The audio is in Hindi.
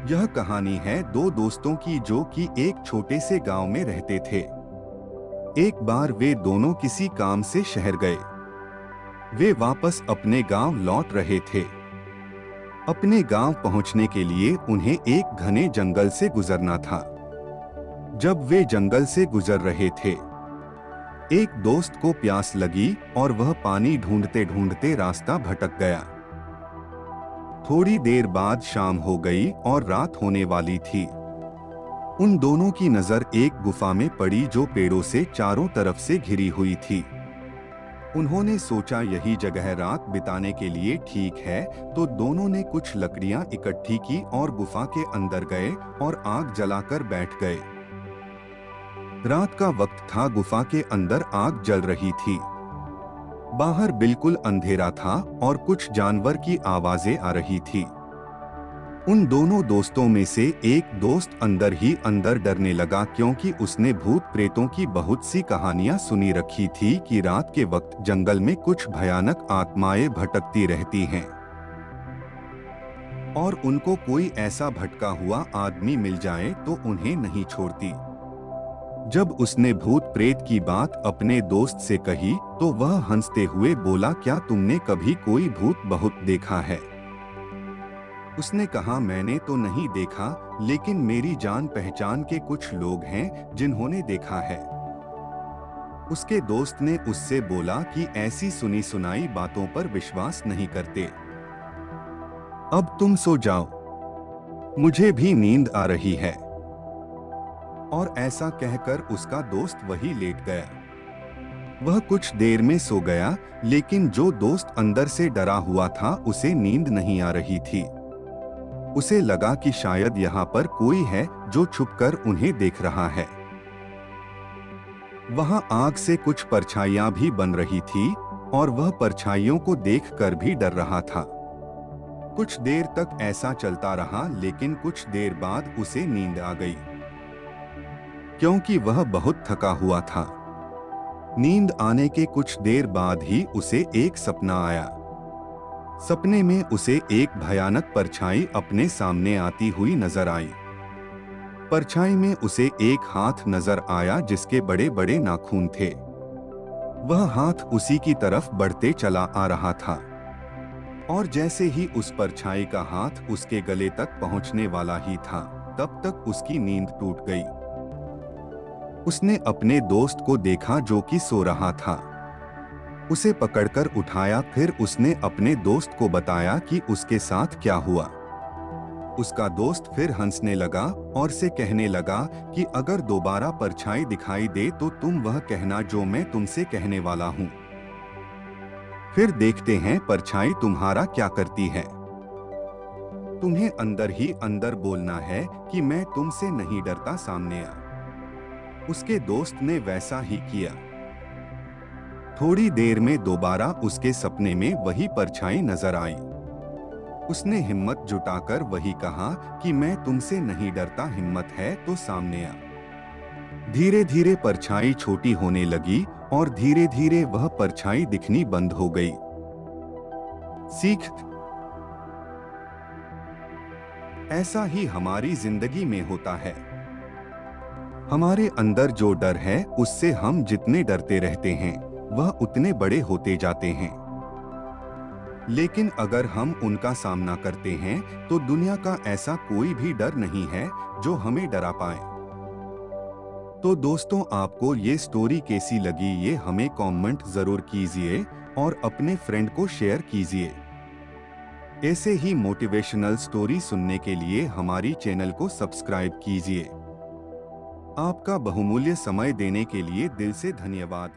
यह कहानी है दो दोस्तों की जो कि एक छोटे से गांव में रहते थे। एक बार वे दोनों किसी काम से शहर गए। वे वापस अपने गांव लौट रहे थे। अपने गांव पहुंचने के लिए उन्हें एक घने जंगल से गुजरना था। जब वे जंगल से गुजर रहे थे, एक दोस्त को प्यास लगी और वह पानी ढूंढते ढूंढते रास्ता भटक गया। थोड़ी देर बाद शाम हो गई और रात होने वाली थी। उन दोनों की नजर एक गुफा में पड़ी जो पेड़ों से चारों तरफ से घिरी हुई थी। उन्होंने सोचा यही जगह रात बिताने के लिए ठीक है, तो दोनों ने कुछ लकड़ियां इकट्ठी की और गुफा के अंदर गए और आग जलाकर बैठ गए। रात का वक्त था, गुफा के अंदर आग जल रही थी। बाहर बिल्कुल अंधेरा था और कुछ जानवर की आवाजें आ रही थी। उन दोनों दोस्तों में से एक दोस्त अंदर ही अंदर डरने लगा, क्योंकि उसने भूत प्रेतों की बहुत सी कहानियां सुनी रखी थी कि रात के वक्त जंगल में कुछ भयानक आत्माएं भटकती रहती हैं और उनको कोई ऐसा भटका हुआ आदमी मिल जाए तो उन्हें नहीं छोड़ती। जब उसने भूत प्रेत की बात अपने दोस्त से कही तो वह हंसते हुए बोला, क्या तुमने कभी कोई भूत बहुत देखा है? उसने कहा, मैंने तो नहीं देखा, लेकिन मेरी जान पहचान के कुछ लोग हैं जिन्होंने देखा है। उसके दोस्त ने उससे बोला कि ऐसी सुनी सुनाई बातों पर विश्वास नहीं करते। अब तुम सो जाओ, मुझे भी नींद आ रही है। और ऐसा कहकर उसका दोस्त वही लेट गया। वह कुछ देर में सो गया, लेकिन जो दोस्त अंदर से डरा हुआ था उसे नींद नहीं आ रही थी। उसे लगा कि शायद यहाँ पर कोई है जो छुपकर उन्हें देख रहा है। वहां आग से कुछ परछाइयां भी बन रही थी और वह परछाइयों को देखकर भी डर रहा था। कुछ देर तक ऐसा चलता रहा, लेकिन कुछ देर बाद उसे नींद आ गई, क्योंकि वह बहुत थका हुआ था। नींद आने के कुछ देर बाद ही उसे एक सपना आया। सपने में उसे एक भयानक परछाई अपने सामने आती हुई नजर आई। परछाई में उसे एक हाथ नजर आया जिसके बड़े बड़े नाखून थे। वह हाथ उसी की तरफ बढ़ते चला आ रहा था और जैसे ही उस परछाई का हाथ उसके गले तक पहुंचने वाला ही था, तब तक उसकी नींद टूट गई। उसने अपने दोस्त को देखा जो कि सो रहा था। उसे पकड़कर उठाया, फिर उसने अपने दोस्त को बताया कि उसके साथ क्या हुआ। उसका दोस्त फिर हंसने लगा और से कहने लगा कि अगर दोबारा परछाई दिखाई दे तो तुम वह कहना जो मैं तुमसे कहने वाला हूँ। फिर देखते हैं परछाई तुम्हारा क्या करती है। तुम्हें अंदर ही अंदर बोलना है कि मैं तुमसे नहीं डरता, सामने आ। उसके दोस्त ने वैसा ही किया। थोड़ी देर में दोबारा उसके सपने में वही परछाई नजर आई। उसने हिम्मत जुटाकर वही कहा कि मैं तुमसे नहीं डरता, हिम्मत है तो सामने आ। धीरे धीरे परछाई छोटी होने लगी और धीरे धीरे वह परछाई दिखनी बंद हो गई। सीख, ऐसा ही हमारी जिंदगी में होता है। हमारे अंदर जो डर है उससे हम जितने डरते रहते हैं वह उतने बड़े होते जाते हैं। लेकिन अगर हम उनका सामना करते हैं तो दुनिया का ऐसा कोई भी डर नहीं है जो हमें डरा पाए। तो दोस्तों, आपको ये स्टोरी कैसी लगी ये हमें कमेंट जरूर कीजिए और अपने फ्रेंड को शेयर कीजिए। ऐसे ही मोटिवेशनल स्टोरी सुनने के लिए हमारी चैनल को सब्सक्राइब कीजिए। आपका बहुमूल्य समय देने के लिए दिल से धन्यवाद।